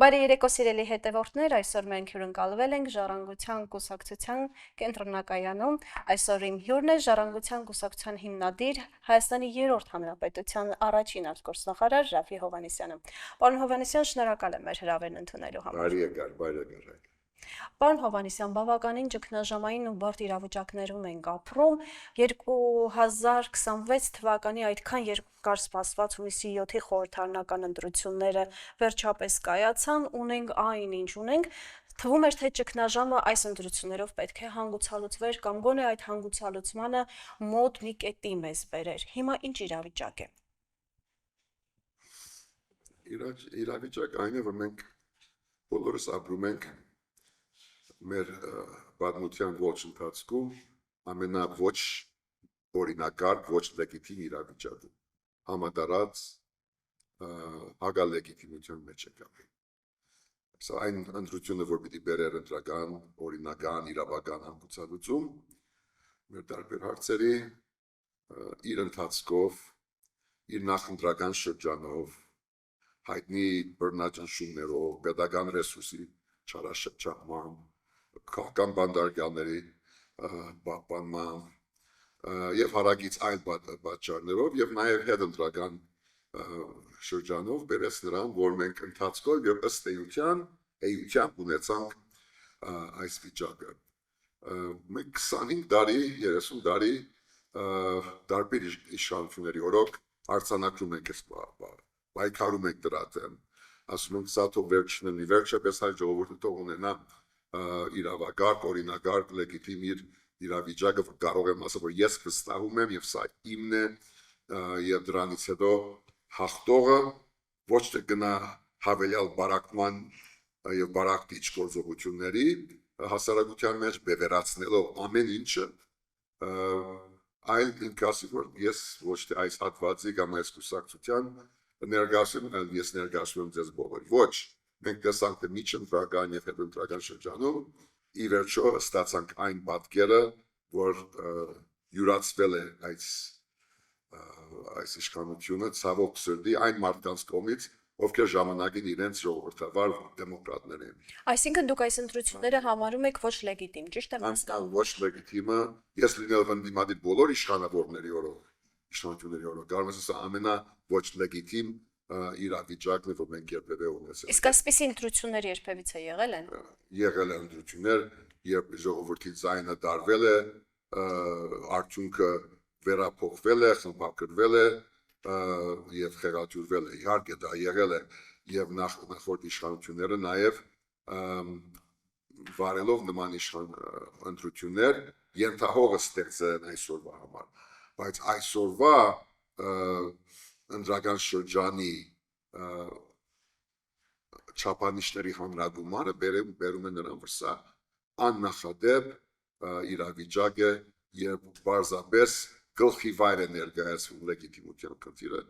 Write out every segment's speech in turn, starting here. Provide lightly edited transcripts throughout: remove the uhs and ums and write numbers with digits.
Բարի երեկո սիրելի հետևորդներ, այսօր մենք հյուրընկալվել ենք Ժառանգության կուսակցության կենտրոնակայանում, այսօր իմ հյուրն է Ժառանգության կուսակցության հիմնադիր Հայաստանի 3-րդ Հանրապետության առաջին արտգործնախարար Ռաֆի Հովհաննիսյանը։ Պարոն Հովհաննիսյան, շնորհակալ եմ մեր հրավերն ընդունելու համար։ Բարի եկար։ Պարոն Հովհաննիսյան, բավականին ճգնաժամային ու բարդ իրավիճակներում ենք ապրում, 2026 թվականի այդքան երկար սպասված հունիսի 7-ի խորհրդարանական ընտրությունները վերջապես կայացան, ունենք այն ինչ ունենք, թվում էր, թե ճգնաժամը այս ընտրություններով պետք է հանգուցալուծվեր կամ գոնե այդ հանգուցալուծմանը մոտ մի կետի մեզ բերեր, հիմա ինչ իրավիճակ է։ Իրավիճակ այն է, որ մենք բոլորս ապրում ենք մեր պատմության ողջ ընթացքում ամենաոչ օրինակարգ, ոչ լեգիտիմ իրավիճակում, համատարած հակալեգիտիմության մեջ եկավ։ Սա այն ընտրությունը, որ պիտի բերեր ընտրական, օրինական, իրավական հանգուցալուծում, մեր տարբեր հարցերի իր ընթացքով, իր նախընտրական շրջանով, հայտնի բռնաճնշումներով, պետական ռեսուրսի չարաշրջանման, քաղաքական բանդարգալների պահպանման եւ հարակից այլ պատճառներով եւ նաեւ հետընտրական շրջանով բերեց նրան, որ մենք ընթացքով եւ ըստ էության ունեցանք այս վիճակը։ Մենք 25 տարի, 30 տարի տարբեր իշխանությունների օրոք արձանագրում ենք այս պայքարում ենք դրա դեմ, ասում ենք սա թող վերջնի, վերջապես հայ ժողովուրդը թող ունենա իրավակարգ, օրինակարգ, լեգիտիմ իր իրավիճակը, որ կարող եմ ասել, որ ես վստահում եմ եւ սա իմն է եւ դրանից հետո հաղթողը ոչ թե գնա հավելյալ բարակման եւ բարակտիչ գործողությունների հասարակության մեջ բևեռացնելով ամեն ինչը, այլ ինքասի որ ես ոչ թե այս հատվածի կամ այս կուսակցության ներկայացում, այլ ես ներկայացում եմ ձեզ բոլորին։ Ոչ, մենք տեսանք թե միջընտրական եւ հետընտրական շրջանում ի վերջո ստացանք այն պատկերը, որ յուրացվել է այս իշխանությունը ցավոք սրտի այն մարդկանց կողմից, ովքեր ժամանակին իրենց ժողովրդավար դեմոկրատներ են։ Այսինքն դուք այս ընտրությունները համարում եք ոչ լեգիտիմ, ճիշտ եմ հասկանում։ Ոչ լեգիտիմը, ես լինելով ընդդիմադիր բոլոր իշխանավորների օրոք, իշխանությունների օրոք, կարող եմ ասել ամենա ոչ լեգիտիմ իրավիճակն է, որ մենք երբևէ ունեցել։ Իսկ այսպիսի ընտրություններ երբևիցե եղել են։ Եղել են ընտրություններ, երբ ժողովրդի ձայնը դարվել է, արդյունքը վերափոխվել է, խմբագրվել է եւ խեղաթյուրվել է։ Իհարկե դա եղել է եւ նախորդ իշխանությունները նաեւ վարելով նման ընտրություններ ենթահողը ստեղծել են այսօրվա համար, բայց այսօրվա ընտրական շրջանի չափանիշների հանրագումարը բերում է նրան, որ սա աննախադեպ իրավիճակ է, երբ պարզապես գլխի վայր է ներկայացվում լեգիտիմության խնդիրը,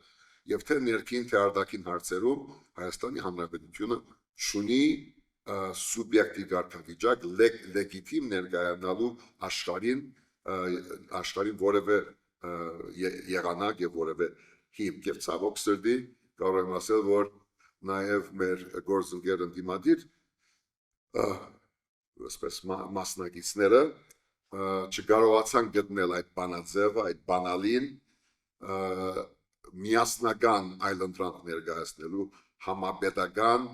եւ թե ներքին, թե արտաքին հարցերում Հայաստանի Հանրապետությունը ունի սուբյեկտիվ կարգավիճակ լեգիտիմ ներկայանալու աշխարհին որևէ եղանակ եւ որևէ հիմք եւ ցավոք սրտի կարող եմ ասել, որ նաեւ մեր գործընկեր ընդդիմադիր այսպես մասնակիցները չկարողացան գտնել այդ բանաձևը, այդ բանալին միասնական այլընտրանք ներկայացնելու համապետական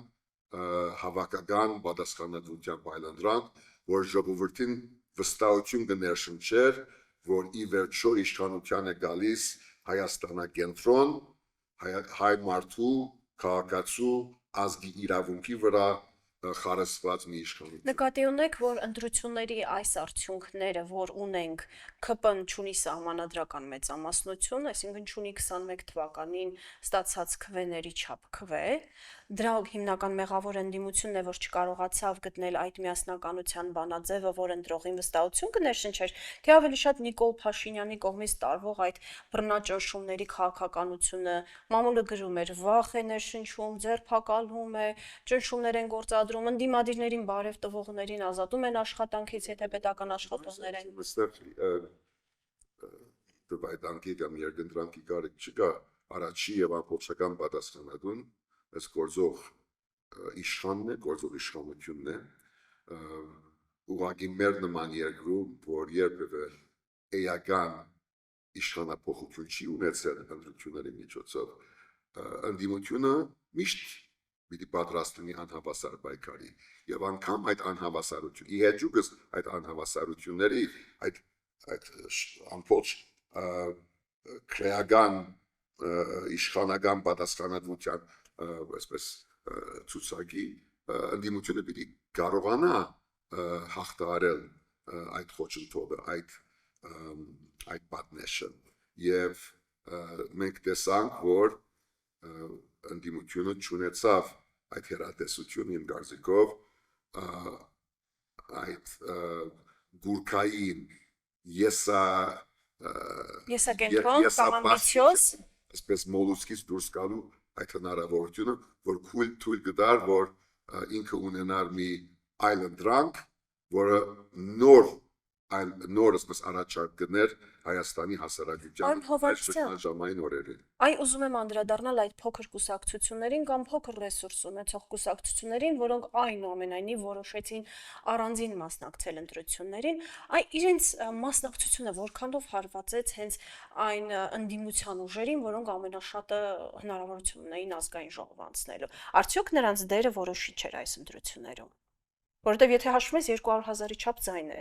հավաքական պատասխանատվությամբ այլընտրանք, որ ժողովրդին վստահություն կներշնչեր, որ ի վերջո իշխանության է գալիս Հայաստանակենտրոն, հայ մարդու, քաղաքացու, ազգի իրավունքի վրա խարսված մի իշխանություն։ Նկատի ունեք, որ ընտրությունների այս արդյունքները, որ ունենք, ԿՊ-ն չունի սահմանադրական մեծամասնություն, այսինքն չունի 21 թվականին ստացած քվեների չափ քվե, դրա հիմնական մեղավոր ընդդիմությունն է, որ չկարողացավ գտնել այդ միասնականության բանաձևը, որ ընտրողին վստահություն կներշնչեր, թե ավելի շատ Նիկոլ Փաշինյանի կողմից տարվող այդ բռնաճնշումների քաղաքականությունը, մամուլը գրում էր, վախ է ներշնչում, ձերբակալում է, ճնշումներ են գործադրում, ընդդիմադիրներին բարև տվողներին ազատում են աշխատանքից, եթե պետական աշխատողներ են։ Դվայդանքի կամ երկընտրանքի կարիք չկա, առաջի եւ ամբողջական պատասխանատուն այս գործող իշխանն է, գործող իշխանությունն է, ուղղակի մեր նման երկրում, որ երբևէ էական իշխանափոխություն չի ունեցել ընտրությունների միջոցով, ընդդիմությունը միշտ պիտի պատրաստ լինի անհավասար պայքարի եւ անգամ այդ անհավասարություն ի հեճուկս այդ անհավասարությունների այդ ամբողջ քրեական իշխանական պատասխանատվության այսպես ցուցակի ընդդիմությունը պիտի կարողանա հաղթահարել այդ խոչընդոտը այդ պատնեշը եւ մենք տեսանք որ ընդդիմությունը չունեցավ այդ հերատեսությունը իմ կարծիքով այդ գուրքային եսակենտրոն կամ ամբիցիոզ այսպես մոլուսկից դուրս գալու այդ հնարավորությունը որ թույլ կտար որ ինքը ունենար մի այլ ընտրանք որը նոր այսպես առաջարկ գներ Հայաստանի հասարակության ժամային օրերին։ Այ ուզում եմ անդրադառնալ այդ փոքր կուսակցություններին կամ փոքր ռեսուրս ունեցող կուսակցություններին, որոնք այնուամենայնիվ որոշեցին առանձին մասնակցել ընտրություններին, այ իրենց մասնակցությունը որքանով հարվածեց հենց այն ընդդիմության ուժերին, որոնք ամենաշատը հնարավորություն ունեին ազգային ժողով անցնելու։ Արդյոք նրանց դերը որոշիչ էր այս ընտրություններում։ Որովհետև եթե հաշվում ես 200,000-ի չափ ձայն է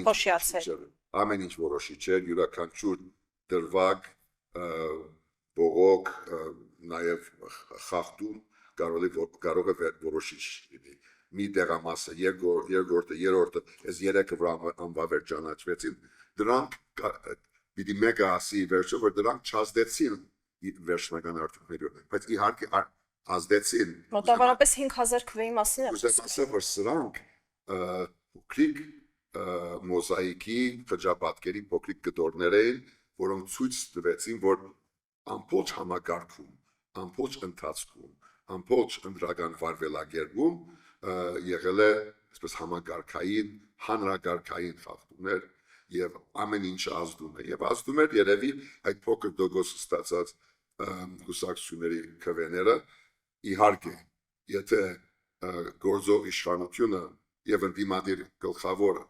փոշիացել։ Ամեն ինչ որոշիչ էր, յուրաքանչյուր դրվագ, բողոք, նաև խախտում կարող է որոշիչ լինի։ Մի տեղամասը, երկրորդը, երրորդը, այս երեքը վրա անվավեր ճանաչվեցին, դրանք պիտի մեկը ասի վերջը, որ դրանք չազդեցին վերջնական արդյունքներով, բայց իհարկե ազդեցին։ Մոտավորապես 5,000 քվեի մասին եմ խոսում։ Ասեմ, որ սրանք փոքրիկ մոզաիկի խճապատկերի փոքրիկ գտորներ էին, որոնք ցույց տվեցին, որ ամբողջ համակարգում, ամբողջ ընթացքում, ամբողջ ընտրական վարվելակերպում եղել է այսպես համակարգային, հանրակարգային խախտումներ եւ ամեն ինչ ազդում է եւ ազդում էր երևի այդ փոքր դոգոս ստացած կուսակցությունների քվեները իհարկե եթե գործող իշխանությունը եւ ընդդիմադիր գլխավոր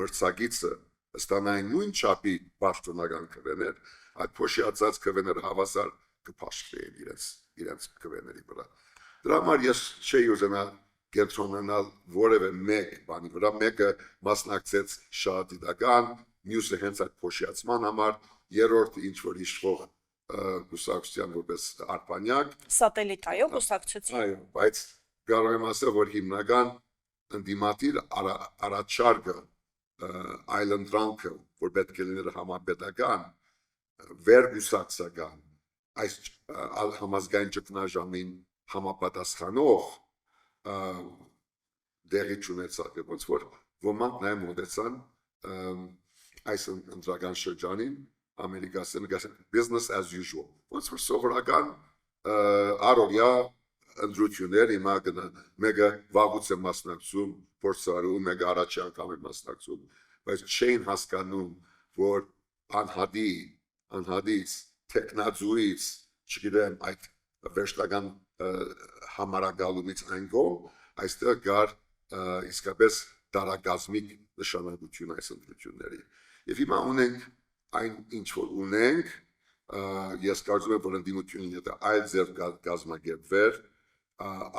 մրցակիցը ստանային նույն չափի պաշտոնական քվեներ այդ փոշիացած քվեները հավասար կփաշտվեին իրենց քվեների վրա դրա համար ես չէի ուզենա կենտրոնանալ որևէ մեկ բանի վրա մեկը մասնակցեց շատ դիտական մյուսը հենց այդ փոշիացման համար երրորդը ինչ որ իշխող կուսակցության որպես արբանյակ սատելիտ այո կուսակցություն այո բայց կարող եմ ասել որ հիմնական ընդդիմադիր առաջարկը այլ ընտրանքը որ պետք է լիներ համապետական վերգուսակցական այս համազգային ճգնաժամին համապատասխանող դեղի չունեցավ ոնց որ ոմանք նաև մոտեցան այս ընտրական շրջանին Ամերիկացին գասեն business as usual ոնց որ սովորական առօրյա ընտրություններ հիմա գնա մեկը վաղուց է մասնակցում փորձարու մեկը առաջի անգամ է մասնակցում բայց չէին հասկանում որ անհադից տեխնազույց չգիտեմ այդ վերջնական համարակալումից այն կողմ այստեղ կար իսկապես դարակազմիկ նշանակություն այս ընտրությունների եւ հիմա ունենք այն ինչ որ ունենք ես կարծում եմ որ ընդդիմությունը եթե այլ ձև կազմակերպվեր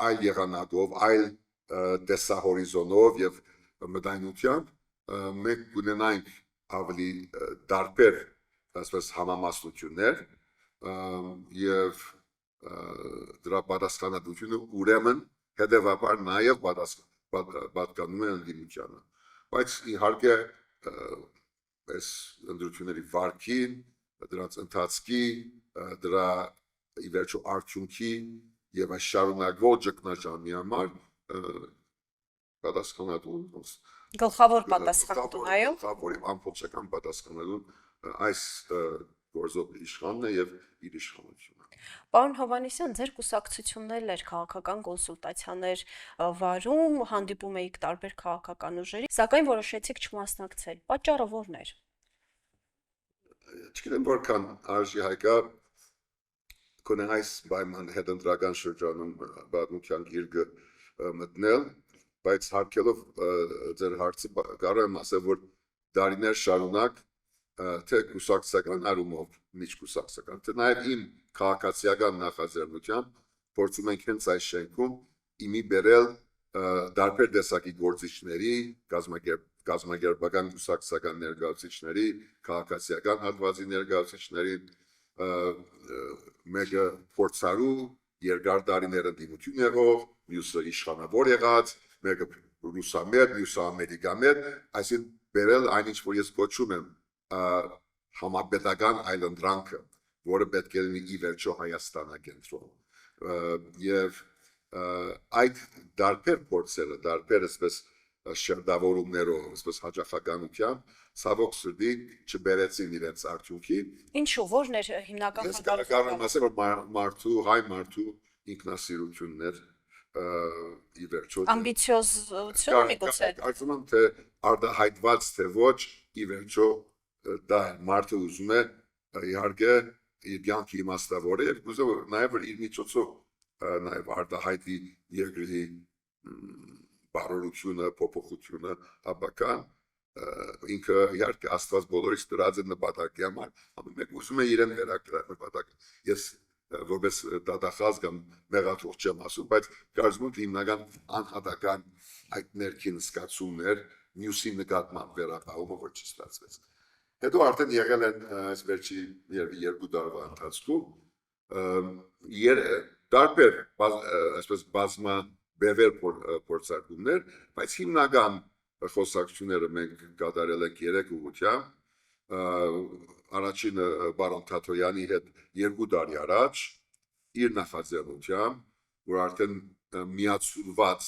այլ եղանակով այլ տեսահորիզոնով եւ մտայնությամբ մենք կունենայինք ավելի դարբեր ասես համամասնություններ եւ դրա պատասխանատվությունը ուրեմն հետեւաբար նաեւ պատկանում է ընդդիմությանը բայց իհարկե այս ընդրությունների վարքին, դրանց ընթացքի, դրա ի վերջո արդյունքի եւ այս շարունակվող ճգնաժամի համար պատասխանատուն գլխավոր պատասխանատուն այո գլխավոր ամբողջական պատասխանատուն այս գործող իշխանն է եւ իր իշխանությունը Պարոն Հովհաննիսյան, ձեր կուսակցությունն էր քաղաքական կոնսուլտացիաներ վարում, հանդիպում էիք տարբեր քաղաքական ուժերի, սակայն որոշեցիք չմասնակցել։ Պատճառը ո՞րն էր։ Չգիտեմ որքան արժի հայկա գոնե այս պայման հետընտրական շրջանում պատմության գիրկը մտնել, բայց հարկելով ձեր հարցը կարող եմ ասել, որ դարիներ շարունակ թե կուսակցական առումով, միջկուսակցական, թե նաև իմ քաղաքացիական նախաձեռնությամբ փորձում ենք հենց այս շենքում իմի բերել դարբեր տեսակի գործիչների, կազմակերպական կուսակցական ներկայացուցիչների, քաղաքացիական հատվածի ներկայացուցիչների, մեկը փորձարու երկար տարիներ ընդդիմություն եղող, մյուսը իշխանավոր եղած, մեկը ռուսամետ, մյուսը ամերիկամետ, այսինքն բերել այն ինչ որ ես կոչում եմ համապետական այլընտրանքը, որը պետք է լինի ի վերջո Հայաստանակենտրոն եւ այդ դարբեր փորձերը, դարբեր այսպես շերտավորումներով, այսպես հաջողականությամբ ցավոք սրտի չբերեցին իրենց արդյունքի։ Ինչու, որն էր հիմնական Ես կարող եմ ասել, որ հայ մարդու ինքնասիրությունն էր ի վերջո ամբիցիոզությունը միգուցե կարծում եմ թե արդահայտված թե ոչ ի վերջո դա մարդը ուզում է իհարկե իր կյանքի իմաստավորը եւ ուզում նաեւ իր միջոցով նաեւ արդահայտի երկրի բարօրությունը, փոփոխությունը, ապական ինքը իհարկե Աստված բոլորից դրած է նպատակի համար, ամեն մեկ ուզում է իրեն վերագրել նպատակը։ Ես որպես դատախազ կամ մեղադրող չեմ ասում, բայց կարծում եմ հիմնական անհատական այդ ներքին զգացումներ մյուսի նկատմամբ վերապահումը որ չստացվեց։ Հետո արդեն եղել են այս վերջի երկու տարվա ընթացքում տարբեր այսպես բազմաբևեր փորձարկումներ, բայց հիմնական խոսակցությունները մենք կատարել ենք 3 ուղղությամբ առաջինը բարոն Թաթոյանի հետ 2 տարի առաջ իր նախաձեռնությամբ, որ արդեն միացված,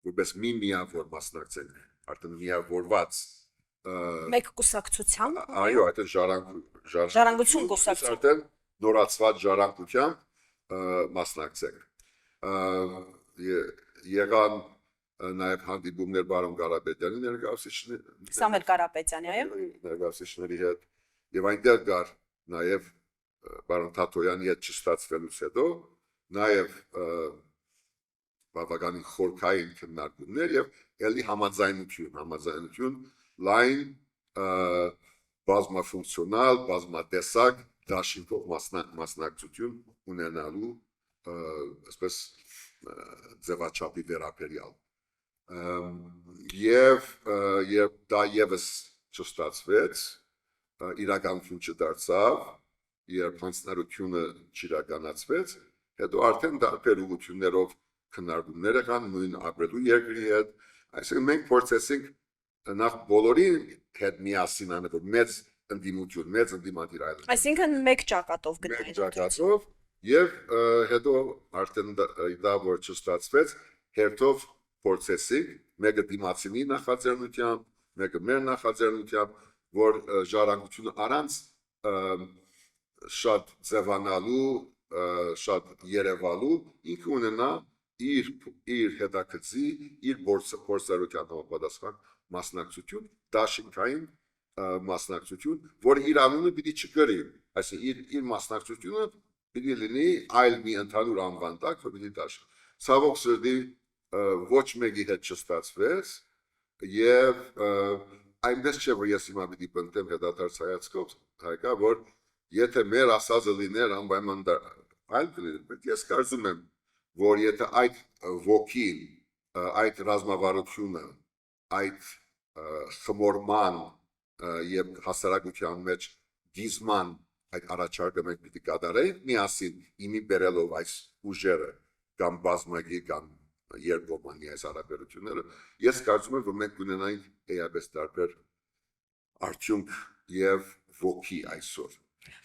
որպես մի միավոր մասնակցենք, արդեն միավորված մեկ կուսակցությամբ, այո, այդտեղ ժառանգություն կուսակցություն, արդեն նորացված ժառանգությամբ մասնակցենք։ Եղան նաև հանդիպումներ բարոն Կարապետյանի ներկայացուցիչների Սամվել Կարապետյանի, այո, ներկայացուցիչների հետ եւ այնտեղ կար նաև բարոն Թաթոյանի հետ չստացվելուց հետո նաև բավականին խորքային քննարկումներ եւ ելի համաձայնություն լայն բազմաֆունկցիոնալ, բազմատեսակ դաշինքով մասնակցություն ունենալու այսպես ձևաչափի վերաբերյալ եւ դա եւս չստացվեց իրականություն չդարձավ երբ հանձնարարությունը չիրականացվեց հետո արդեն դարբեր ուղղություններով քննարկումներ եղան նույն ապրելու երկրի հետ այսինքն մենք փորձեցինք նախ բոլորի հետ միասին անել մեծ ընդդիմություն մեծ ընդդիմադիր այլ այսինքն մեկ ճակատով մեկ ճակատով եւ հետո արդեն դա որ չստացվեց հերթով փորձեցինք մեկը դիմացինի նախաձեռնությամբ մեկը մեր նախաձեռնությամբ որ ժառանգությունը առանց շատ ձևանալու շատ երևալու ինքը ունենա իր հետաքրքրի իր փորձառության համապատասխան մասնակցություն դաշինքային մասնակցություն որը իր անունը պիտի չկրի այսինքն իր մասնակցությունը պիտի լինի այլ մի ընդհանուր անվան տակ որ պիտի դաշինք ցավոք սրտի ոչ մեկի հետ չստացվեց եւ այնպես չէ որ ես հիմա պիտի բնտեմ հետադարձ հայացքով հայկա որ եթե մեր ասածը լիներ անպայման այլ կլիներ բայց ես կարծում եմ որ եթե այդ ոգին այդ ռազմավարությունը այդ խմորման եւ հասարակության մեջ դիզման այդ առաջարկը մենք պիտի կատարենք միասին իմի բերելով այս ուժերը կամ բազմագի կամ երկկողմանի այս հարաբերությունները ես կարծում եմ որ մենք ունենայինք էապես տարբեր արդյունք եւ ոգի այսօր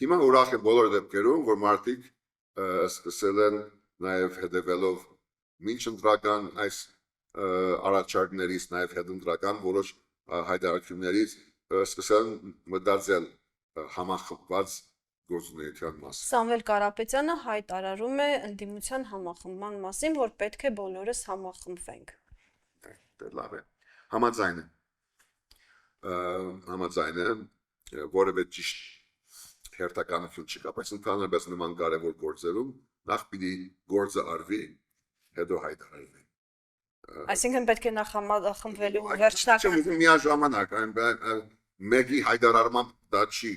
հիմա ուրախ եմ բոլոր դեպքերում որ մարդիկ սկսել են նաեւ հետևելով մինչ ընտրական այս առաջարկներից նաեւ հետընտրական որոշ հայտարարություններից սկսել մտածել համախմբված գործունեության մասին։ Սամվել Կարապետյանը հայտարարում է ընդդիմության համախմբման մասին, որ պետք է բոլորս համախմբվենք։ Լավ է։ Համաձայն եմ, որևէ ճիշտ հերթականություն չկա, բայց ընդհանրապես նման կարևոր գործերում նախ պիտի գործը արվի, հետո հայտարարվի։ Այսինքն պետք է նախ խմբվելու վերջնական Միաժամանակ մեկի հայտարարմամբ դա չի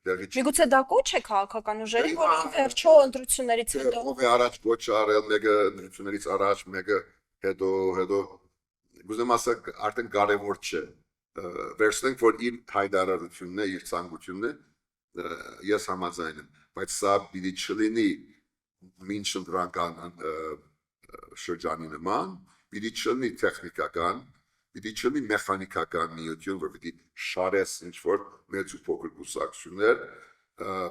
տեղի չի։ Միգուցե դա կոչ է քաղաքական ուժերի, որ վերջո ընտրություններից հետո Ով է առաջ կոչ արել, մեկը ընտրություններից առաջ, մեկը հետո ուզում ասել արդեն կարևոր չէ։ Վերցնենք, որ իր հայտարարությունն է, իր ցանկությունն է, ես համաձայն եմ, բայց սա պիտի չլինի մինչ ընտրական շրջանի նման, պիտի չլինի տեխնիկական, պիտի չլինի մեխանիկական միություն, որ պիտի շարես ինչ-որ մեծ ու փոքր կուսակցություններ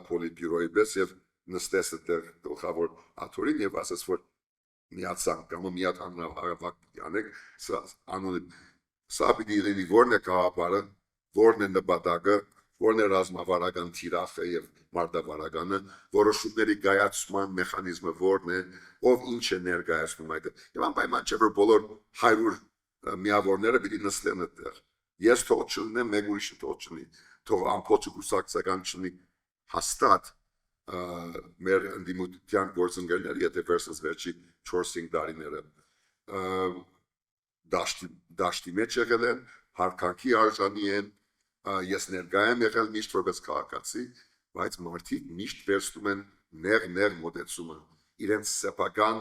պոլիտբյուրոյի պես եւ նստես այդտեղ գլխավոր աթորին եւ ասես, որ միացանք կամ միատ հանրահավաք պիտի անենք, սա անունը սա պիտի լինի որն է գաղափարը, որն է նպատակը, որն է ռազմավարական թիրախը եւ մարտավարականը, որոշումների կայացման մեխանիզմը որն է, ով ինչ է ներկայացնում այդ։ Եվ անպայման չէ որ բոլոր 100 միավորները պիտի նստեն այդտեղ։ Ես թող չլինեմ, մեկ ուրիշը թող չլինի, թող ամբողջ կուսակցական չլինի հաստատ մեր ընդդիմության գործընկերները, եթե վերցնես վերջի 4-5 տարիները դաշտի մեջ եղել են, հարկանքի արժանի են, ես ներկայ եմ եղել միշտ որպես քաղաքացի, բայց մարդիկ միշտ վերցնում են նեղ մոտեցումը իրենց սեփական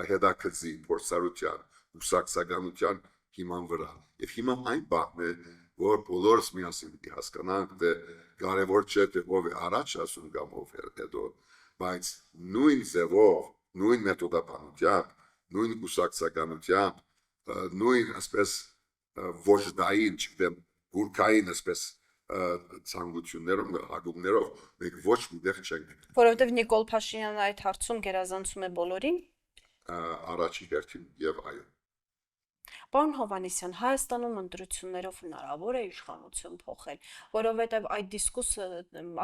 հետաքրքրի փորձառության, ուսակցականության հիման վրա։ Եվ հիմա այն բանն է, որ բոլորս միասին պիտի հասկանանք, թե կարևոր չէ թե ով է առաջ ասում կամ ով է հետո, բայց նույն ձևով, նույն մեթոդաբանությամբ, նույն ուսակցականությամբ, նույն ասպես ոչդային, չգիտեմ, գուրքային ասպես ցանկություններով, հագումներով մենք ոչ միտեղ չենք։ որովհետև Նիկոլ Փաշինյանը այդ հարցում գերազանցում է բոլորին։ Առաջին հերթին եւ այո։ Պարոն Հովհաննիսյան, Հայաստանում ընտրություններով հնարավոր է իշխանություն փոխել, որովհետև այդ դիսկուսը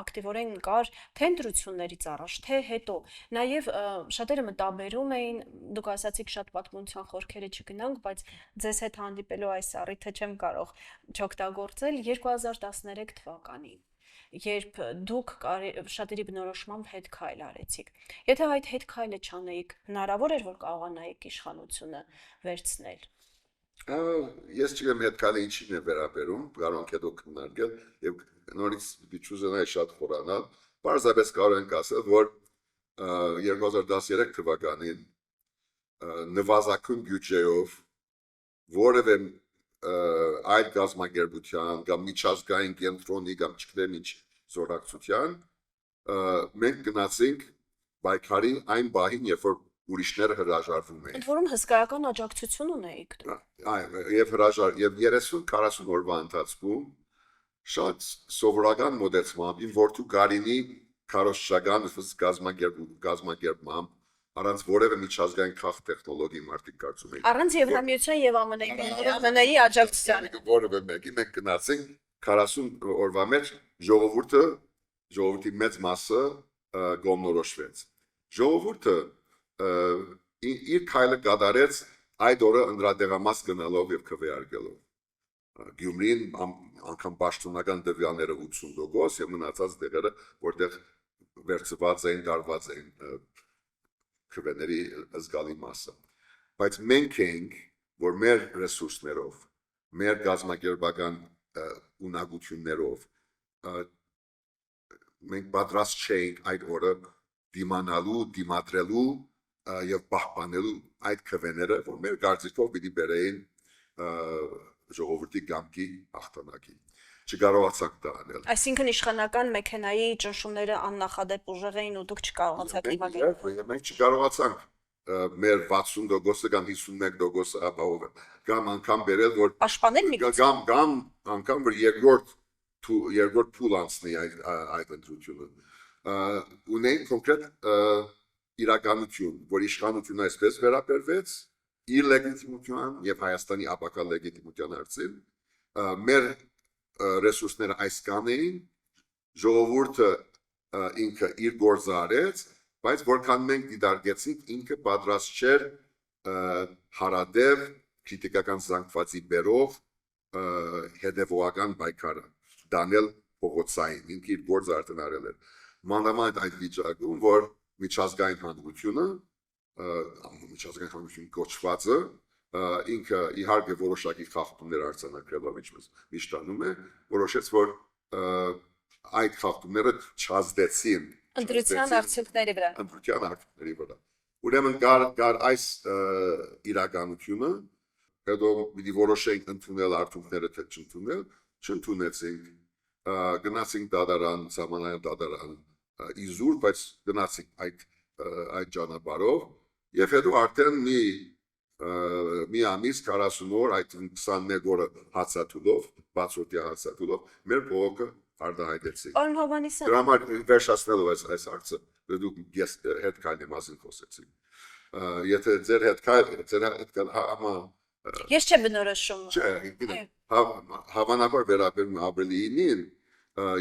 ակտիվորեն կար թե ընտրություններից առաջ, թե հետո։ Նաև շատերը մտաբերում էին, դուք ասացիք շատ պատմության խորքերը չգնանք, բայց ձեզ հետ հանդիպելու այս առիթը չեմ կարող չօգտագործել 2013 թվականին, երբ դուք շատերի բնորոշմամբ հետ քայլ արեցիք։ Եթե այդ հետ քայլը չանեիք, հնարավոր էր որ կարողանայիք իշխանությունը վերցնել։ Ես չգիտեմ հետ քայլը ինչին է վերաբերում, կարող ենք հետո քննարկել եւ նորից դիչուզենայի շատ խորանալ, բարձրապես կարող ենք ասել, որ 2013 թվականին նվազագույն բյուջեով որևէ այլ գազམ་ագերբության կամ միջազգային կենտրոնի կամ չգիտեմ ինչ զորակցության մենք գնացինք պայքարի այն բահին, երբ որ ուրիշները հրաժարվում էին։ Ընդ որում հսկայական աջակցություն ունեիք դուք։ Եվ 30-40 օրվա ընթացքում շատ սովորական մոտեցմամբ իմ որդու Գարինի քարոզչական գազམ་ագերբմամբ առանց որևէ միջազգային քաղ տեխնոլոգիի մարդիկ կարծում էին։ Առանց Եվրամիության եւ ԱՄՆ-ի աջակցության։ Որևէ մեկի մենք գնացինք 40 օրվա մեջ ժողովրդի մեծ մասը գոմնորոշվեց։ Ժողովուրդը իր քայլը կատարեց այդ օրը ընդրադեղամաս գնալով եւ քվեարկելով։ Գյումրին անգամ պաշտոնական դվյալները 80% եւ մնացած դեղերը, որտեղ վերցված էին, դարված էին քվեների զգալի մասը։ Բայց մենք ենք, որ մեր ռեսուրսներով, մեր գազམ་ագերբական ունակություններով մենք պատրաստ չէինք այդ օրը դիմանալու, դիմադրելու եւ պահպանելու այդ քվեները, որ մեր կարծիքով պիտի բերեին ժողովրդի կամքի հաղթանակին։ Չկարողացանք դա անել։ Այսինքն իշխանական մեքենայի ճնշումները աննախադեպ ուժեղ էին ու դուք չկարողացաք դիմադրել։ Մենք չկարողացանք մեր 60% կամ 51% ապահովել։ Կամ անգամ բերել որ պաշտպանել միգուցե կամ անգամ որ երկրորդ փուլ անցնի այդ ընտրությունը։ Ունենք կոնկրետ իրականություն, որ իշխանությունը այսպես վերաբերվեց իր լեգիտիմության եւ Հայաստանի ապակա լեգիտիմության հարցին, մեր ռեսուրսները այսքան էին, ժողովուրդը ինքը իր գործը արեց, բայց որքան մենք դիտարկեցինք, ինքը պատրաստ չէր հարադև քրիտիկական զանգվածի բերով հետևողական պայքարը դանել փողոցային, ինքը իր գործը արդեն արել էր։ Մանավանդ այդ վիճակում, որ միջազգային հանրությունը, միջազգային հանրություն կոչվածը, ինքը իհարկե որոշակի խախտումներ արձանագրելով, ինչպես միշտ անում է, որոշեց, որ այդ խախտումները չազդեցին ընտրության արդյունքների վրա։ Ընտրության արդյունքների վրա։ Ուրեմն կար այս իրականությունը, հետո պիտի որոշենք ընդունել արդյունքները թե չընդունել, չընդունեցինք, գնացինք դատարան, սահմանային դատարան իզուր, բայց գնացինք այդ ճանապարհով, եւ հետո արդեն մի ամիս 40 օր, այդ 21 օրը հացատուլով, բացօթյա հացատուլով, մեր փողոքը արտահայտեցինք։ Պարոն Հովհաննիսյան, Դրա համար վերջացնելով այս հարցը, դուք ես հետ քայլի մասին խոսեցիք։ Եթե ձեր հետ համա ես չեմ բնորոշում։ չէ, հավանաբար վերաբերում Աբրելիին,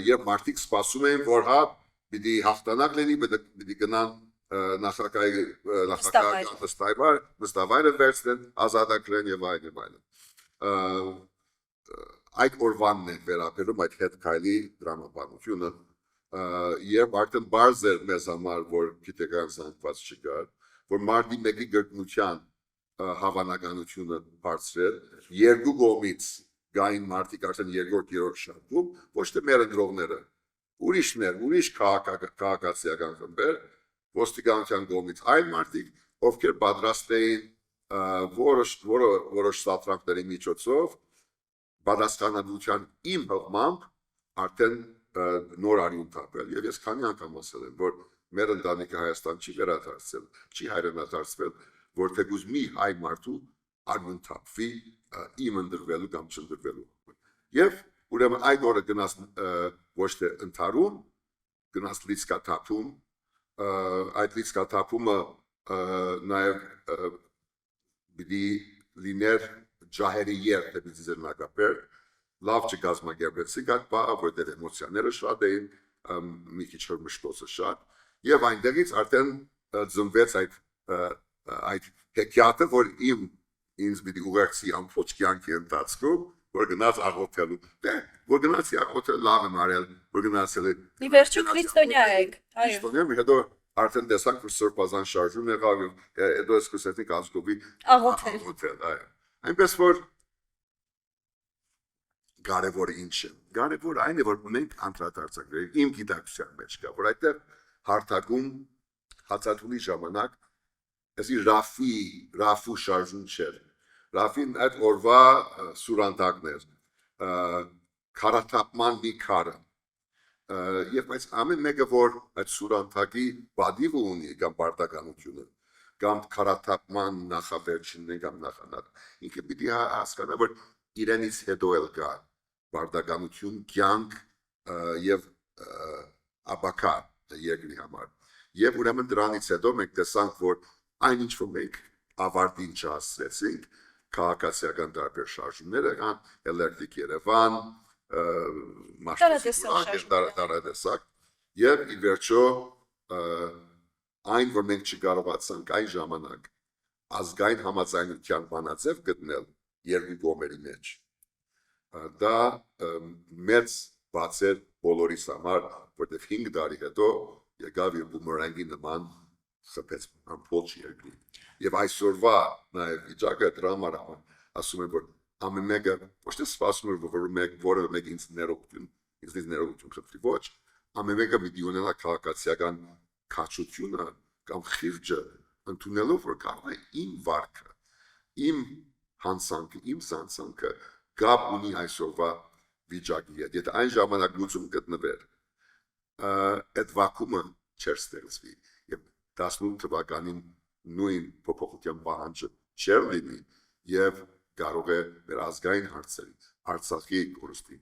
երբ մարդիկ սպասում էին, որ պիտի հաղթանակ լինի, պիտի գնան նախագահի նստավայրը վերցնեն, ազատագրեն եւ այլն։ Այդ օրվանն է վերաբերում այդ հետ քայլի դրամաբանությունը, երբ արդեն բարձ էր մեզ համար, որ գիտական զանգված չկար, որ մարդի մեկի գրկնության հավանականությունը բարձր էր, երկու կողմից գային մարդիկ արդեն երկրորդ շարքում, ոչ թե մեր ընտրողները, ուրիշներ, ուրիշ քաղաքացիական խմբեր, ոստիկանության կողմից այլ մարդիկ, ովքեր պատրաստ էին որոշ սատրանքների միջոցով պատասխանատվության իմ հղմամբ արդեն նոր արյուն թափել եւ ես քանի անգամ ասել եմ, որ մեր ընտանիքը Հայաստան չի վերադարձել, չի հայրենադարձվել, որ թեկուզ մի հայ մարդու արյուն թափվի իմ ընդրվելու կամ չընդրվելու։ Եվ ուրեմն այդ օրը գնաց ոչ թե ընթարում, գնաց լիցքաթափում, այդ լիցքաթափումը նաեւ պիտի լիներ ջահերի երթ դեպի ձեռնարկաբեր, լավ չկազմակերպեցինք այդ բանը, որտեղ էմոցիաները շատ էին, մի քիչ մշտոցը շատ, եւ այնտեղից արդեն ծնվեց այդ հեքիաթը, որ ինձ պիտի ուղեկցի ամբողջ կյանքի ընթացքում, որ գնաց աղոթելու։ Որ գնացի աղոթել լավ եմ արել, որ գնացել է։ Մի վերջո քրիստոնյա եք, այո։ Քրիստոնյա, հետո արդեն տեսանք, որ Սուրբազան շարժում եղավ, հետո սկսեցինք ազգովի աղոթել, այո։ Այնպես որ կարևորը ինչ է։ Կարևորը այն է, որ ունենք անդրադարձակներ, իմ գիտակցության մեջ կա, որ այդտեղ հարթակում հացատուլի ժամանակ էսի Ռաֆու շարժում չէր։ Ռաֆին այդ օրվա սուրանդակն էր, քարաթափման մի քարը։ Եվ բայց ամեն մեկը, որ այդ սուրանդակի բադիվը ունի կամ պարտականությունը, կամ քարաթափման նախավերջինն կամ նախանակ, ինքը պիտի հասկանա, որ իրենից հետո էլ կա պարտականություն, կյանք եւ ապակա երկրի համար։ Եվ ուրեմն դրանից հետո մենք տեսանք, որ այնինչ որ մենք ավարտին չհասցրեցինք, քաղաքացիական տարբեր շարժումներ եղան, Էլեկտրիկ Երևան, տարատեսակ, եւ ի վերջո այն, որ մենք չկարողացանք այն ժամանակ ազգային համաձայնության բանաձև գտնել երկու կողմերի մեջ, դա մեծ բաց էր բոլորիս համար, որտեղ 5 տարի հետո եկավ եւ բումերանգի նման խփեց ամբողջ երկրին։ Եվ այսօրվա նաեւ վիճակը դրա համար ասում եմ, որ ամեն մեկը ոչ թե սպասում է, որը մեկ ինձ ներողություն խնդրի, ոչ, ամեն մեկը պիտի ունենա քաղաքացիական քաջությունը կամ խիղճը ընդունելով, որ կարող է իմ վարքը, իմ հանցանքը, իմ սանցանքը գապ ունի այսօրվա վիճակի հետ։ Եթե այն ժամանակ լուծում գտնվեր, այդ վակումը չէր ստեղծվի եւ 18 թվականին նույն փոփոխության պահանջը չէր լինի եւ կարող է մեր ազգային հարցերի, Արցախի կորստի,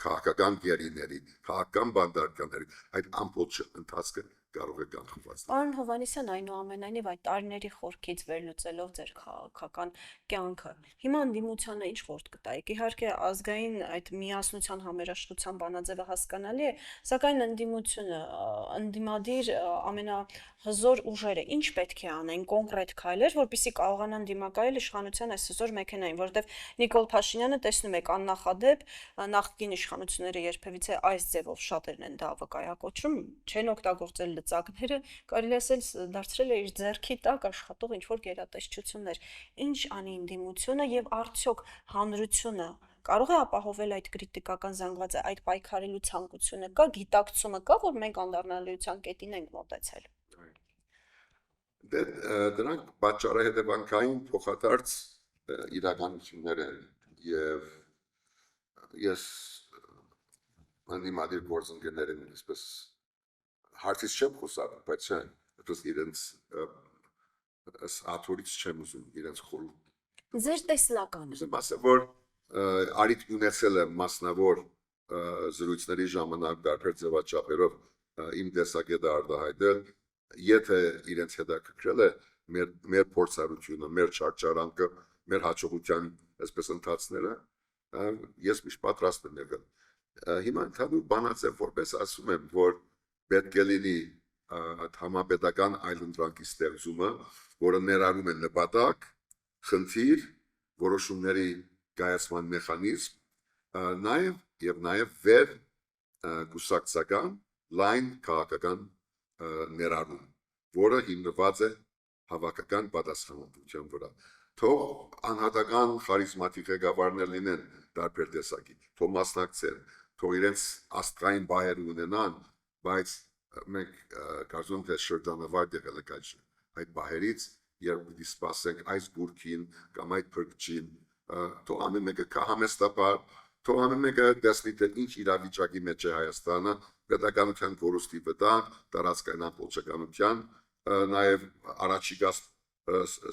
քաղաքական գերիների, քաղաքական բանդարկաների այդ ամբողջ ընթացքը կարող է կանխված լինել։ Պարոն Հովհաննիսյան, այնուամենայնիվ այդ տարիների խորքից վերլուծելով ձեր քաղաքական կյանքը, հիմա ընդդիմությանը ինչ խորհուրդ կտայիք։ Իհարկե ազգային այդ միասնության համերաշխության բանաձևը հասկանալի է, սակայն ընդդիմությունը, ընդդիմադիր ամենահզոր ուժերը ինչ պետք է անեն կոնկրետ քայլեր, որպեսզի կարողանան դիմակայել իշխանության այս հզոր մեքենային, որովհետև Նիկոլ Փաշինյանը տեսնում եք աննախադեպ նախկին կետին իշխանությունները երբևիցե այս ձևով շատերն են դա վկայակոչում, չեն օգտագործել լծակները, կարելի ասել դարձրել է իր ձեռքի տակ աշխատող ինչ-որ գերատեսչություններ։ Ինչ անի ընդդիմությունը եւ արդյոք հանրությունը կարող է ապահովել այդ քրիտիկական զանգվածը, այդ պայքարելու ցանկությունը կա, գիտակցումը կա, որ մենք անդառնալիության կետին ենք մոտեցել։ Դրանք պատճառահետևանքային փոխադարձ իրականություններ են եւ ես անդիմադիր գործընկերներին այսպես հարցից չեմ խոսափ, բայց այդպես իրենց աթորից չեմ ուզում իրենց խորհուրդ։ Ձեր տեսլականը։ Ուզում ասեմ, որ արիթ ունեցել եմ մասնավոր զրույցների ժամանակ դարբեր ձևաչափերով իմ տեսակետը արտահայտել, եթե իրենց հետաքրքրել է մեր փորձառությունը, մեր չարչարանքը, մեր հաջողության այսպես ընթացները, ես միշտ պատրաստ եմ եղել։ Հիմա ընդհանուր բանացեմ, որպես ասում եմ, որ պետք է լինի համապետական այլընտրանքի ստեղծումը, որը ներառում է նպատակ, խնդիր, որոշումների կայացման մեխանիզմ, նաև վեր կուսակցական լայն քաղաքական ներառում, որը հիմնված է հավաքական պատասխանատվության վրա։ Թող անհատական խարիզմատիկ ղեկավարներ լինեն տարբեր տեսակի, թող մասնակցեն, թող իրենց աստղային բայեր ունենան, բայց մենք կարծում թե շրջանավարտ եղել եք այդ բայերից, երբ պիտի սպասենք այս գուրքին կամ այդ փրկչին, թող ամեն մեկը կհամեստաբար, թող ամեն մեկը տեսնի թե ինչ իրավիճակի մեջ է Հայաստանը, պետականության կորուստի վտանգ, տարածքային ամբողջականության, նաև առաջիկա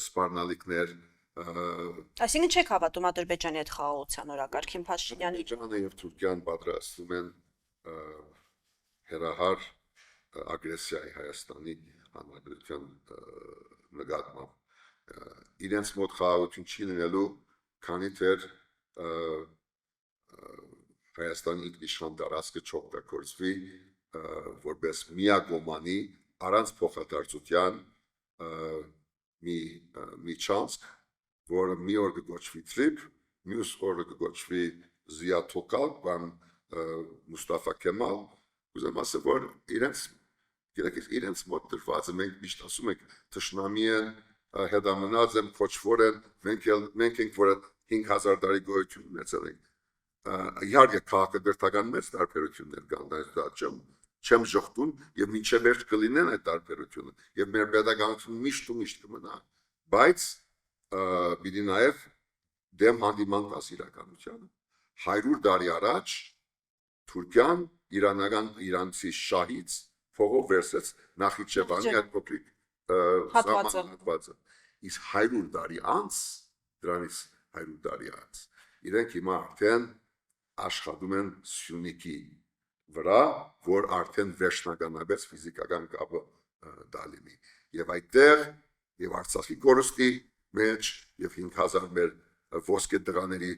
սպառնալիքներ։ Այսինքն չեք հավատում Ադրբեջանի հետ խաղաղության օրակարգին Փաշինյանի։ Ադրբեջանը եւ Թուրքիան պատրաստվում են հերահար ագրեսիայի Հայաստանի Հանրապետության նկատմամբ։ Իրենց մոտ խաղաղություն չի լինելու, քանի դեռ Հայաստանի ինքնիշխան տարածքը չօգտագործվի որպես միակողմանի առանց փոխադարձության մի չանց, որը մի օր կգոչվի Թրիփ, մյուս օրը կգոչվի Զիա Թոկալ կամ Մուստաֆա Քեմալ, ուզեմ ասել, որ իրենց մոտ դրված է, մենք միշտ ասում ենք, թշնամի են, հետամնաց են, քոչվոր են, մենք ենք, որը 5000 տարի գոյություն ունեցել ենք։ Իհարկե քաղաքակրթական մեծ տարբերություններ կան, չեմ ժխտում եւ մինչեւ վերջ կլինեն այդ տարբերությունը եւ մեր pedagogical միշտ ու միշտ կմնա, բայց պիտի նաեւ դեմ հանդիման կաս իրականությանը 100 տարի առաջ Թուրքիան իրանցի շահից փողով վերցեց Նախիջևանի այդ փոքրիկ հատվածը, իսկ 100 տարի անց դրանից 100 տարի անց իրենք հիմա արդեն աշխատում են Սյունիքի վրա, որ արդեն վերջնականապես ֆիզիկական կապը դա լինի։ Եվ այդտեղ եւ Արցախի կորստի մեջ եւ 5000 մեր ոսկե դղաների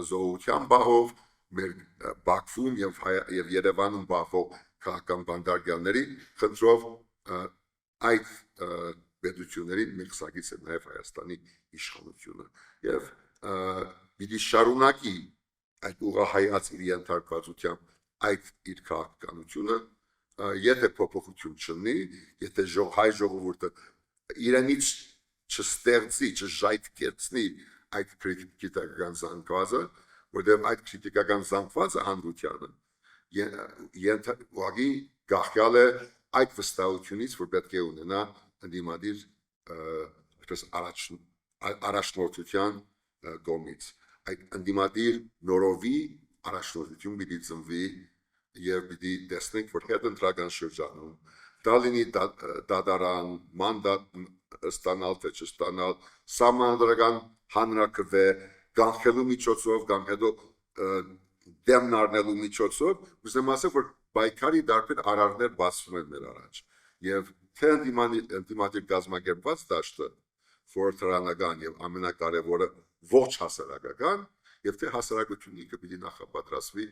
զոհության բահով, մեր Բաքվում եւ Երևանում բախող քաղաքական բանդարգալների խնդրով այդ պետություններին մեր խսակից է նաեւ Հայաստանի իշխանությունը եւ պիտի շարունակի այդ ուղղահայաց իր ենթարկվածությամբ այդ իր քաղաքականությունը, եթե փոփոխություն չլինի, եթե հայ ժողովուրդը իրենից չստեղծի, չժայթքեցնի այդ քրիտիկական զանգվածը, որտեղ այդ քրիտիկական զանգվածը հանրությանը ուղղակի գաղտնիալ է այդ վստահությունից, որ պետք է ունենա ընդդիմադիր առաջնորդության կողմից։ Այդ ընդդիմադիր նորովի առաջնորդություն պիտի ծնվի եւ պիտի տեսնենք, որ հետընտրական շրջանում դա լինի դատարան, մանդատ ստանալ թե չստանալ, սահմանադրական հանրաքվե, կանխելու միջոցով կամ հետո դեմն առնելու միջոցով, ուզեմ ասել, որ պայքարի դարբեր արարներ բացվում են մեր առաջ եւ թե ընդդիմադիր կազմակերպված դաշտը խորհրդարանական եւ ամենակարևորը ողջ հասարակական եւ թե հասարակությունն ինքը պիտի նախապատրաստվի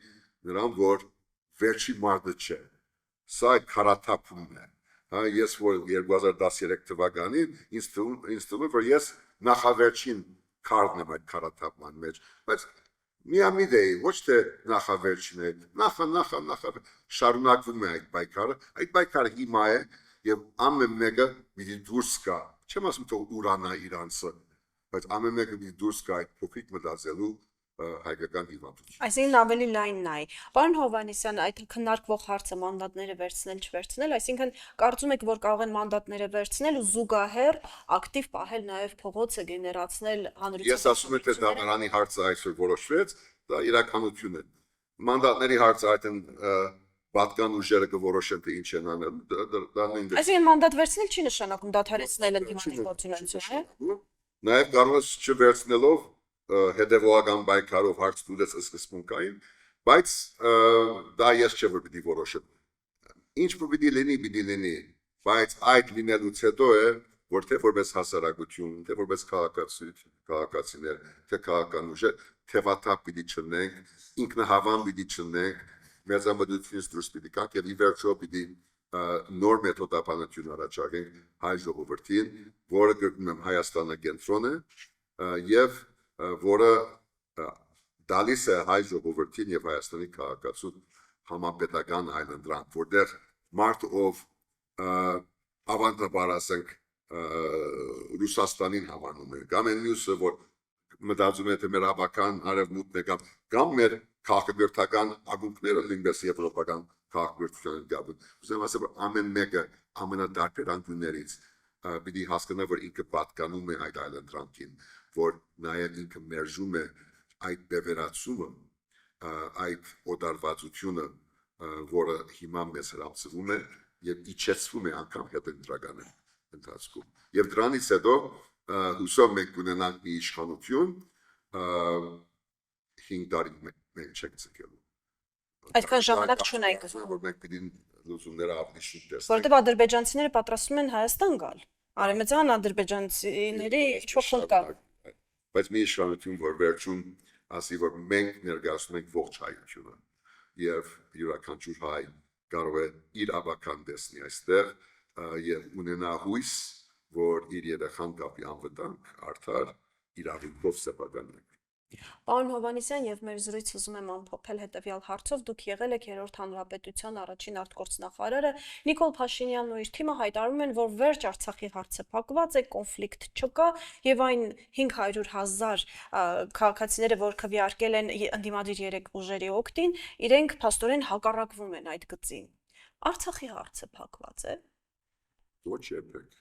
նրան, որ վերջի մարդը չէ։ Սա այդ քարաթափումն է։ Ես որ 2013 թվականին ինձ թվում է, որ ես նախավերջին քարտն եմ այդ քարաթափման մեջ, բայց միամիտ է, ոչ թե նախավերջին է, նախա շարունակվում է այդ պայքարը հիմա է եւ ամեն մեկը մի դուրս գա, չեմ ասում թե ուրանա իրանցը, բայց ամեն մեկը մի դուրս գա այդ փոքրիկ մտածելու հայկական հիվանդություն։ Այսինքն ավելի լայնն է։ Պարոն Հովհաննիսյան, այդ քննարկվող հարցը մանդատները վերցնել չվերցնել, այսինքն կարծում եք, որ կարող են մանդատները վերցնել ու զուգահեռ ակտիվ պահել նաև փողոցը գեներացնել հանրության։ Ես ասում եմ, թե դատարանի հարցը այսօր որոշվեց, դա իրականություն է։ Մանդատների հարցը այդն պատկան ուժերը կորոշեն թե ինչ են անել, դա նույն։ Այսինքն մանդատ վերցնել չի նշանակում դադարեցնել ընդդիմադիր գործունեությունը։ Նաև կարող է չվերցնելով հետևողական պայքարով հարց տուլեց սկզբունքային, բայց դա ես չէ որ պիտի որոշեմ։ Ինչ պիտի լինի, բայց այդ լինելուց հետո է, որ թե որպես հասարակություն, թե որպես քաղաքացիներ, թե քաղաքական ուժեր, թևաթափ պիտի չնենք, ինքնահավան պիտի չնենք, մեծամտությունից դուրս պիտի գանք եւ ի վերջո պիտի նոր մեթոդաբանություն առաջարկենք հայ ժողովրդին, որը գրում եմ Հայաստանը կենտրոն է եւ որը դալիս է հայ ժողովրդին եւ Հայաստանի քաղաքացուն համապետական այլընտրանք, որտեղ մարդ ով ավանդաբար ասենք Ռուսաստանին հավանում է, կամ այն մյուսը, որ մտածում է թե մեր հավաքական արևմուտքն է կամ մեր քաղաքական ակունքները նույնպես եվրոպական քաղաքական գաբն։ Ուզում ասեմ, որ ամեն մեկը ամենադարբեր անկյուններից պիտի հասկանա, որ ինքը պատկանում է այդ այլընտրանքին, որ նաև ինքը մերժում է այդ բևերացումը, այդ օտարվածությունը, որը հիմա մեզ հրապցվում է եւ իջեցվում է անգամ հետընտրական ընթացքում։ Եվ դրանից հետո հուսով մենք կունենանք մի իշխանություն 5 տարի մենք չենք ցկելու։ Այդքան ժամանակ չունենք, որ մենք պիտի լուծումները ավելի շուտ տեսնենք։ Որտեղ ադրբեջանցիները պատրաստվում են Հայաստան գալ։ Արևմտյան ադրբեջանցիների ինչ-որ կա։ Բայց մի իշխանություն, որ վերջում ասի, որ մենք ներկայացնում ենք ողջ հայությունը եւ յուրաքանչյուր հայ կարող է իր ավական տեսնի այստեղ եւ ունենա հույս, որ իր երեխան կապի անվտանգ, արդար, իրավունքով սեփականներ։ Պարոն Հովհաննիսյան, եւ մեր զրույցը ուզում եմ ամփոփել հետեւյալ հարցով. Դուք եղել եք երրորդ հանրապետության առաջին արտգործնախարարը, Նիկոլ Փաշինյանն ու իր թիմը հայտարարում են, որ վերջ Արցախի հարցը փակված է, կոնֆլիկտ չկա եւ այն 500,000 քաղաքացիները, որ քվեարկել են ընդդիմադիր 3 ուժերի օգտին, իրենք փաստորեն հակառակվում են այդ գծին։ Արցախի հարցը փակված է։ Ոչ երբեք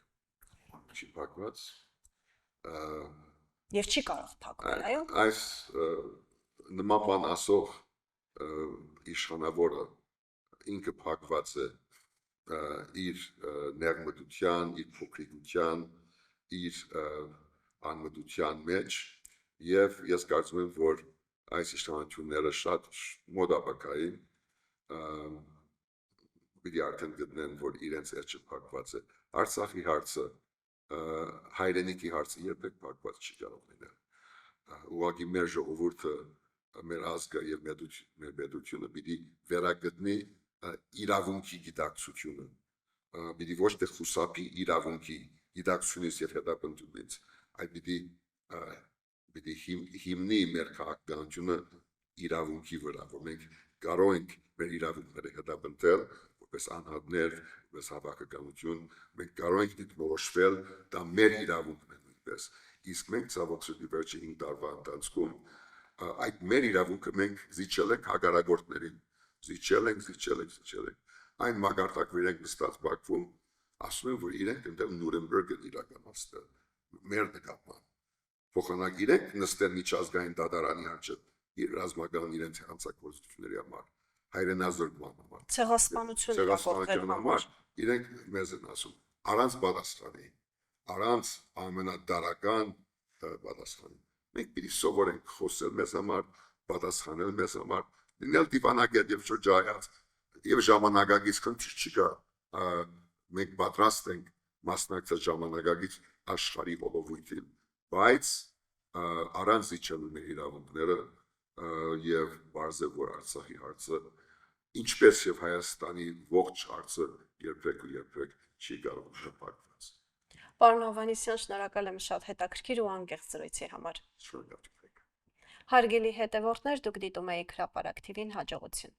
չի փակված։ Եվ չի կարող փակվել, այո։ Այս նման բան ասող իշխանավորը ինքը փակված է իր ներմտության, իր փոքրիկության, իր անմտության մեջ եւ ես կարծում եմ, որ այս իշխանությունները շատ մոդապակային պիտի արդեն գտնեն, որ իրենց էջը փակված է։ Արցախի հարցը հայրենիքի հարցը երբեք փակված չի կարող լինել։ Ուղղակի մեր ժողովուրդը, մեր ազգը եւ մեր պետությունը պիտի վերագտնի իրավունքի գիտակցությունը։ Պիտի ոչ թե խուսափի իրավունքի գիտակցությունից եւ հետապնդումից, այլ պիտի հիմնի մեր քաղաքականությունը իրավունքի վրա, որ մենք կարող ենք մեր իրավունքները հետապնդել որպես անհատներ, որպես հավաքականություն, մենք կարող ենք դիտորոշվել, դա մեր իրավունքն է նույնպես։ Իսկ մենք ցավոք սրտի վերջին 5 տարվա ընթացքում այդ մեր իրավունքը մենք զիջել ենք հակառակորդներին, զիջել ենք։ Այն մագարտակներ ենք նստած Բաքվում, ասում են, որ իրենք այնտեղ Նուրնբերգը իրականացնել, մեր նկատմամբ։ Փոխանակ իրենք նստեն միջազգային դատարանի առջև իր ռազմական իրենց հանցագործությունների համար, հայրենազորկման համար, ցեղասպանության համար, իրենք մեզ են ասում, առանց պատասխանի, առանց ամենադարական պատասխանի։ Մենք պիտի սովորենք խոսել մեզ համար, պատասխանել մեզ համար, լինել դիվանագետ եւ շրջայաց եւ ժամանակակից քննիչ չկա։ Մենք պատրաստ ենք մասնակցել ժամանակակից աշխարհի ոլորտին, բայց առանց իջելու մեր իրավունքները եւ բարձր որ Արցախի հարցը ինչպես եւ Հայաստանի ողջ հարցը երբեք չի կարող շփոթված։ Պարոն Հովհաննիսյան, շնորհակալ եմ շատ հետաքրքիր ու անկեղծ զրույցի համար։ Շնորհակալ։ Հարգելի հետևորդներ, դուք դիտում եք Հրապարակ TV-ին, հաջողություն։